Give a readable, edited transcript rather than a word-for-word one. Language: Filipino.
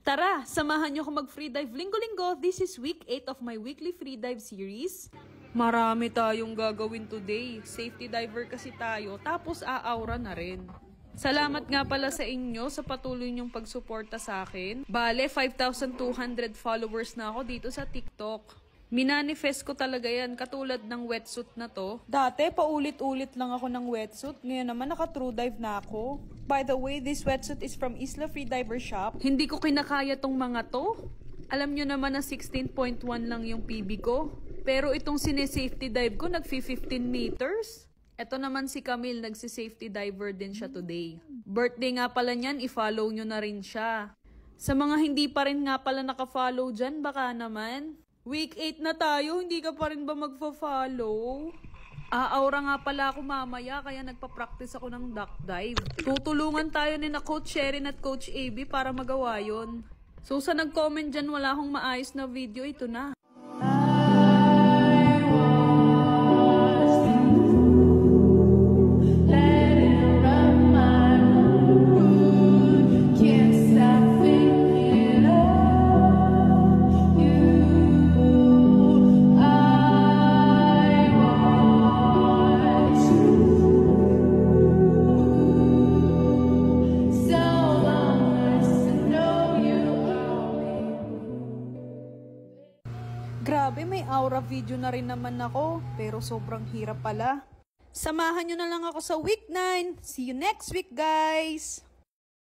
Tara, samahan nyo ako mag-free dive linggo-linggo. This is week 8 of my weekly free dive series. Marami tayong gagawin today. Safety diver kasi tayo, tapos aaura na rin. Salamat nga pala sa inyo sa patuloy nyong pagsuporta sa akin. Bale, 5,200 followers na ako dito sa TikTok. Minanifest ko talaga yan, katulad ng wetsuit na to. Dati, paulit-ulit lang ako ng wetsuit. Ngayon naman, naka-true dive na ako. By the way, this wetsuit is from Isla Freediver Shop. Hindi ko kinakaya tong mga to. Alam nyo naman na 16.1 lang yung PB ko. Pero itong sine-safety dive ko, nag-15 meters. Ito naman si Camille, nagsi-safety diver din siya today. Birthday nga pala niyan, i-follow nyo na rin siya. Sa mga hindi pa rin nga pala naka-follow dyan, baka naman. Week 8 na tayo, hindi ka pa rin ba magfa-follow? Aaura nga pala ako mamaya, kaya nagpa-practice ako ng duck dive. Tutulungan tayo ni na Coach Sherin at Coach AB para magawa yon. So sa nag-comment dyan, wala akong maayos na video, ito na. Grabe, may aura video na rin naman ako, pero sobrang hirap pala. Samahan nyo na lang ako sa week 9. See you next week, guys!